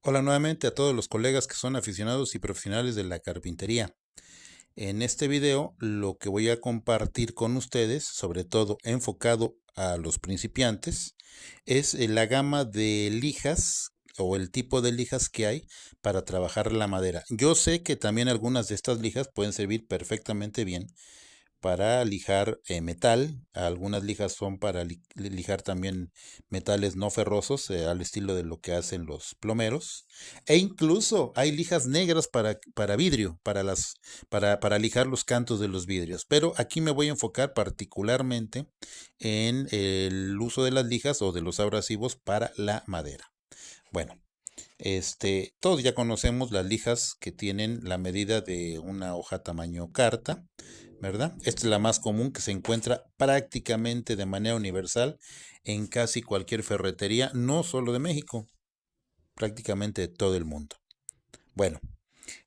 Hola nuevamente a todos los colegas que son aficionados y profesionales de la carpintería. En este video lo que voy a compartir con ustedes, sobre todo enfocado a los principiantes, es la gama de lijas o el tipo de lijas que hay para trabajar la madera. Yo sé que también algunas de estas lijas pueden servir perfectamente bien para lijar metal. Algunas lijas son para lijar también metales no ferrosos, al estilo de lo que hacen los plomeros. E incluso hay lijas negras para vidrio, para lijar los cantos de los vidrios. Pero aquí me voy a enfocar particularmente en el uso de las lijas o de los abrasivos para la madera. Bueno, todos ya conocemos las lijas que tienen la medida de una hoja tamaño carta, ¿verdad? Esta es la más común, que se encuentra prácticamente de manera universal en casi cualquier ferretería, no solo de México, prácticamente de todo el mundo. Bueno,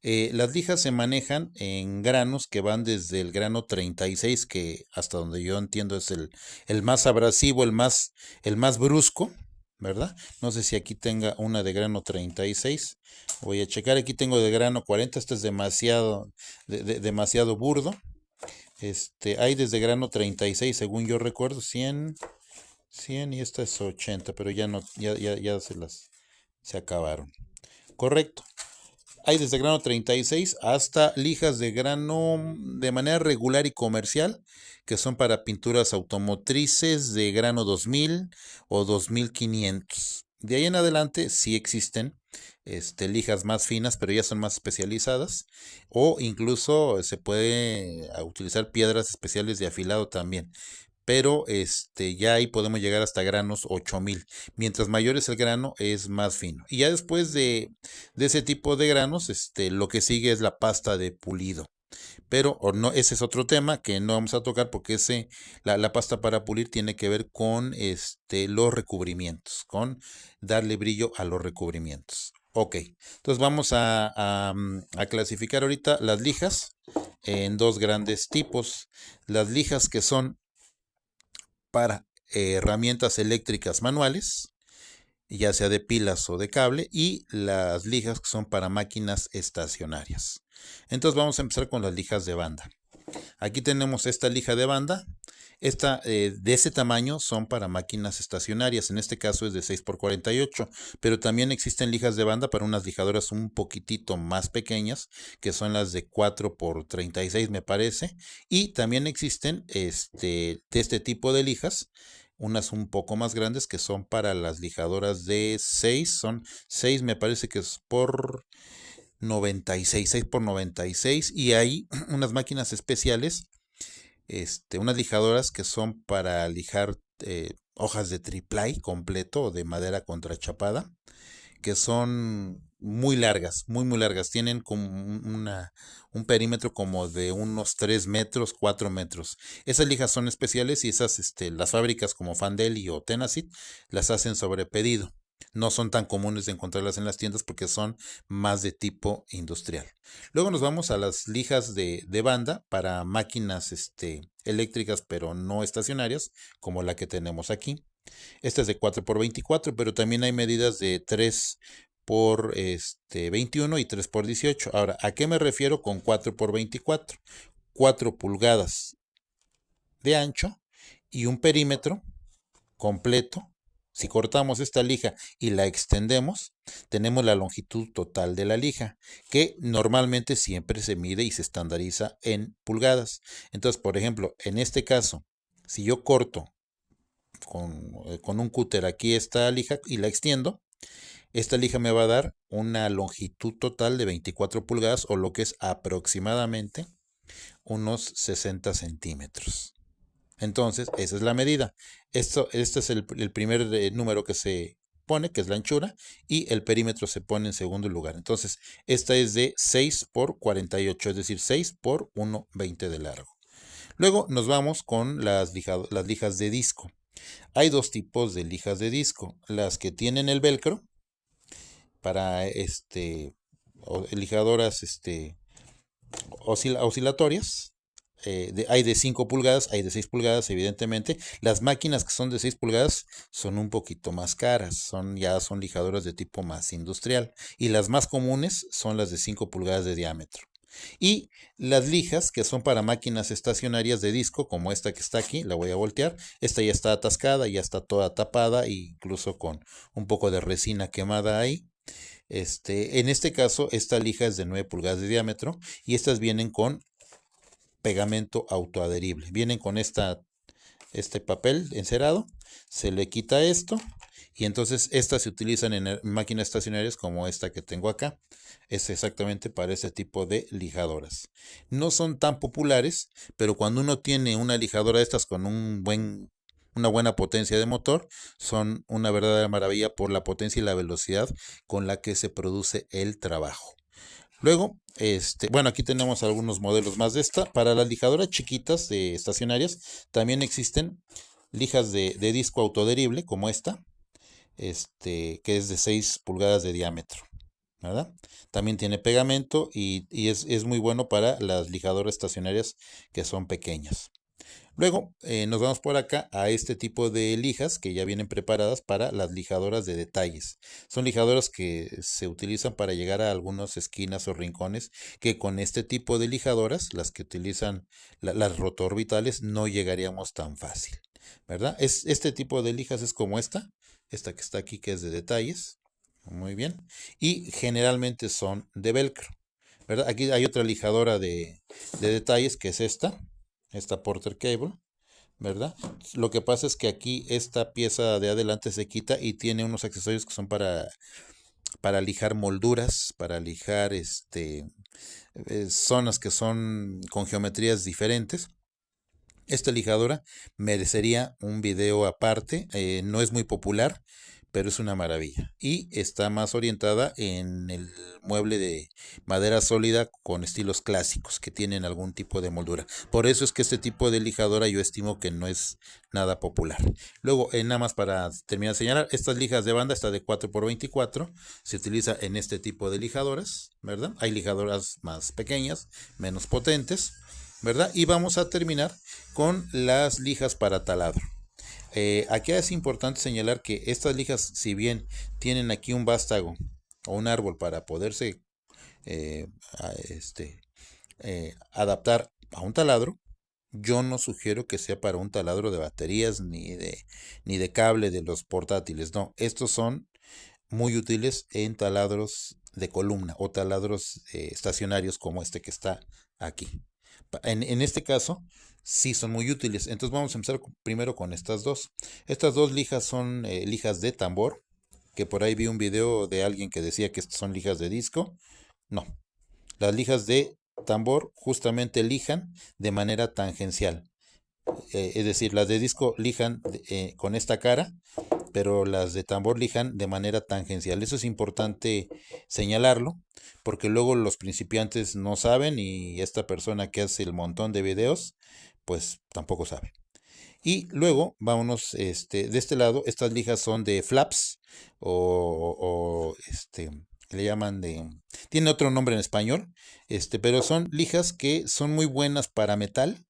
las lijas se manejan en granos que van desde el grano 36, que hasta donde yo entiendo es el más abrasivo, el más brusco, ¿verdad? No sé si aquí tenga una de grano 36. Voy a checar, aquí tengo de grano 40. Este es demasiado, demasiado burdo. Hay desde grano 36, según yo recuerdo, 100 y esta es 80, pero ya no, ya se acabaron. Correcto. Hay desde grano 36 hasta lijas de grano de manera regular y comercial, que son para pinturas automotrices de grano 2000 o 2500. De ahí en adelante sí existen lijas más finas, pero ya son más especializadas. O incluso se puede utilizar piedras especiales de afilado también, pero ya ahí podemos llegar hasta granos 8000. Mientras mayor es el grano, es más fino. Y ya después de ese tipo de granos, lo que sigue es la pasta de pulido. Pero o no, ese es otro tema que no vamos a tocar, porque la pasta para pulir tiene que ver con los recubrimientos, con darle brillo a los recubrimientos. Ok, entonces vamos a clasificar ahorita las lijas en dos grandes tipos. Las lijas que son para herramientas eléctricas manuales, ya sea de pilas o de cable, y las lijas que son para máquinas estacionarias. Entonces vamos a empezar con las lijas de banda. Aquí tenemos esta lija de banda. Esta de ese tamaño son para máquinas estacionarias. En este caso es de 6x48, pero también existen lijas de banda para unas lijadoras un poquitito más pequeñas, que son las de 4x36, me parece. Y también existen de este tipo de lijas, unas un poco más grandes, que son para las lijadoras de 6. Son 6, me parece que es por 96, 6x96. Y hay unas máquinas especiales, unas lijadoras que son para lijar hojas de triplay completo o de madera contrachapada, que son muy largas, muy, muy largas. Tienen como un perímetro como de unos 3 metros, 4 metros. Esas lijas son especiales, y esas, las fábricas como Fandeli o Tenacit las hacen sobre pedido. No son tan comunes de encontrarlas en las tiendas porque son más de tipo industrial. Luego nos vamos a las lijas de banda para máquinas eléctricas, pero no estacionarias, como la que tenemos aquí. Esta es de 4x24, pero también hay medidas de 3 por 21 y 3x18. Ahora, ¿a qué me refiero con 4x24? 4 pulgadas de ancho y un perímetro completo. Si cortamos esta lija y la extendemos, tenemos la longitud total de la lija, que normalmente siempre se mide y se estandariza en pulgadas. Entonces, por ejemplo, en este caso, si yo corto con un cúter aquí esta lija y la extiendo, esta lija me va a dar una longitud total de 24 pulgadas, o lo que es aproximadamente unos 60 centímetros. Entonces, esa es la medida. Este es el primer número que se pone, que es la anchura, y el perímetro se pone en segundo lugar. Entonces, esta es de 6x48, es decir, 6x1,20 de largo. Luego nos vamos con las lijas de disco. Hay dos tipos de lijas de disco: las que tienen el velcro para lijadoras oscilatorias, hay de 5 pulgadas, hay de 6 pulgadas, evidentemente. Las máquinas que son de 6 pulgadas son un poquito más caras, ya son lijadoras de tipo más industrial. Y las más comunes son las de 5 pulgadas de diámetro. Y las lijas, que son para máquinas estacionarias de disco, como esta que está aquí, la voy a voltear. Esta ya está atascada, ya está toda tapada, e incluso con un poco de resina quemada ahí. En este caso, esta lija es de 9 pulgadas de diámetro y estas vienen con pegamento autoadherible. Vienen con este papel encerado, se le quita esto y entonces estas se utilizan en máquinas estacionarias como esta que tengo acá. Es exactamente para ese tipo de lijadoras. No son tan populares, pero cuando uno tiene una lijadora de estas con una buena potencia de motor, son una verdadera maravilla por la potencia y la velocidad con la que se produce el trabajo. Luego, bueno, aquí tenemos algunos modelos más de esta. Para las lijadoras chiquitas estacionarias, también existen lijas de disco autoadherible, como esta, que es de 6 pulgadas de diámetro, ¿verdad? También tiene pegamento y es muy bueno para las lijadoras estacionarias que son pequeñas. Luego nos vamos por acá a este tipo de lijas que ya vienen preparadas para las lijadoras de detalles. Son lijadoras que se utilizan para llegar a algunas esquinas o rincones que con este tipo de lijadoras, las que utilizan las rotoorbitales, no llegaríamos tan fácil, ¿verdad? Este tipo de lijas es como esta que está aquí, que es de detalles. Muy bien. Y generalmente son de velcro, ¿verdad? Aquí hay otra lijadora de detalles que es esta Porter Cable, ¿verdad? Lo que pasa es que aquí esta pieza de adelante se quita y tiene unos accesorios que son para lijar molduras, para lijar zonas que son con geometrías diferentes. Esta lijadora merecería un video aparte, no es muy popular, pero es una maravilla. Y está más orientada en el mueble de madera sólida con estilos clásicos que tienen algún tipo de moldura. Por eso es que este tipo de lijadora yo estimo que no es nada popular. Luego, nada más para terminar de señalar, estas lijas de banda, esta de 4x24, se utiliza en este tipo de lijadoras, ¿verdad? Hay lijadoras más pequeñas, menos potentes, ¿verdad? Y vamos a terminar con las lijas para taladro. Aquí es importante señalar que estas lijas, si bien tienen aquí un vástago o un árbol para poderse eh, adaptar a un taladro, yo no sugiero que sea para un taladro de baterías ni de cable de los portátiles. No, estos son muy útiles en taladros de columna o taladros estacionarios como este que está aquí. En este caso, sí son muy útiles. Entonces vamos a empezar primero con estas dos. Estas dos lijas son lijas de tambor, que por ahí vi un video de alguien que decía que estas son lijas de disco. No, las lijas de tambor justamente lijan de manera tangencial. Es decir, las de disco lijan con esta cara, pero las de tambor lijan de manera tangencial. Eso es importante señalarlo, porque luego los principiantes no saben y esta persona que hace el montón de videos, pues tampoco sabe. Y luego, vámonos, de este lado, estas lijas son de flaps le llaman tiene otro nombre en español, pero son lijas que son muy buenas para metal,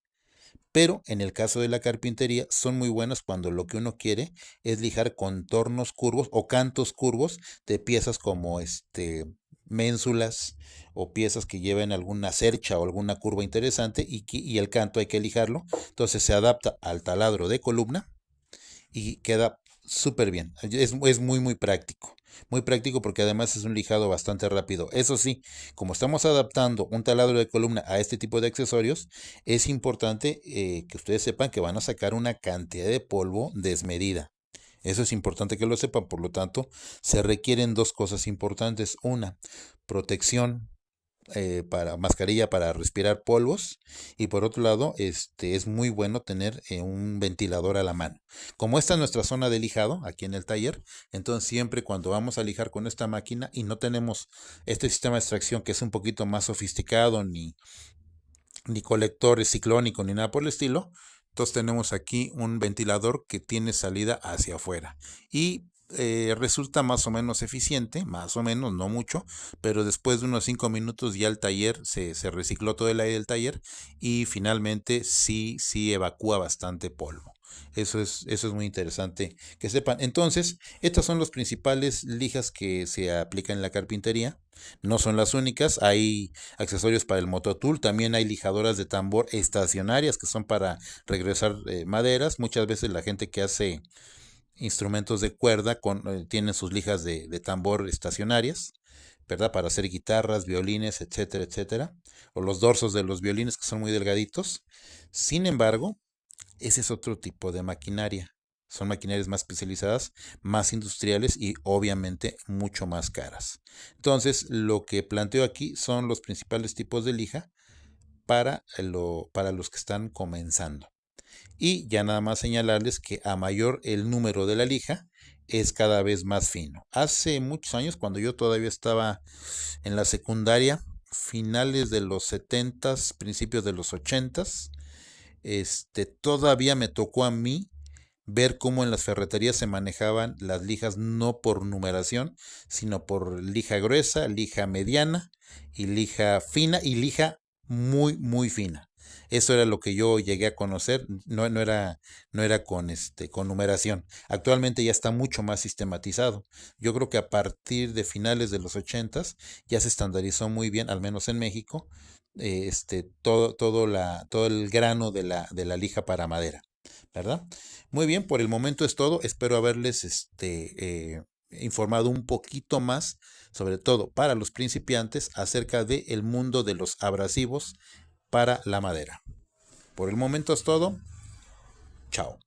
pero en el caso de la carpintería son muy buenas cuando lo que uno quiere es lijar contornos curvos o cantos curvos de piezas como ménsulas o piezas que lleven alguna cercha o alguna curva interesante y el canto hay que lijarlo. Entonces se adapta al taladro de columna y queda súper bien. Es muy, muy práctico. Muy práctico porque además es un lijado bastante rápido. Eso sí, como estamos adaptando un taladro de columna a este tipo de accesorios, es importante que ustedes sepan que van a sacar una cantidad de polvo desmedida. Eso es importante que lo sepan. Por lo tanto, se requieren dos cosas importantes. Una, protección para mascarilla para respirar polvos y por otro lado es muy bueno tener un ventilador a la mano. Como esta es nuestra zona de lijado aquí en el taller, entonces siempre cuando vamos a lijar con esta máquina y no tenemos este sistema de extracción que es un poquito más sofisticado ni colector ciclónico ni nada por el estilo, entonces tenemos aquí un ventilador que tiene salida hacia afuera y resulta más o menos eficiente, más o menos, no mucho, pero después de unos 5 minutos ya el taller se recicló todo el aire del taller y finalmente sí evacúa bastante polvo. Eso es muy interesante que sepan. Entonces, estas son las principales lijas que se aplican en la carpintería. No son las únicas, hay accesorios para el mototool, también hay lijadoras de tambor estacionarias que son para regresar maderas. Muchas veces la gente que hace instrumentos de cuerda tienen sus lijas de tambor estacionarias, ¿verdad? Para hacer guitarras, violines, etcétera, etcétera. O los dorsos de los violines que son muy delgaditos. Sin embargo, ese es otro tipo de maquinaria. Son maquinarias más especializadas, más industriales y obviamente mucho más caras. Entonces, lo que planteo aquí son los principales tipos de lija para los que están comenzando. Y ya nada más señalarles que a mayor el número de la lija, es cada vez más fino. Hace muchos años, cuando yo todavía estaba en la secundaria, finales de los 70s, principios de los 80s, todavía me tocó a mí ver cómo en las ferreterías se manejaban las lijas no por numeración, sino por lija gruesa, lija mediana y lija fina y lija muy, muy fina. Eso era lo que yo llegué a conocer, no era con numeración. Actualmente ya está mucho más sistematizado. Yo creo que a partir de finales de los 80s ya se estandarizó muy bien, al menos en México, todo el grano de la lija para madera, ¿verdad? Muy bien, por el momento es todo. Espero haberles informado un poquito más, sobre todo para los principiantes, acerca del mundo de los abrasivos para la madera. Por el momento es todo. Chao.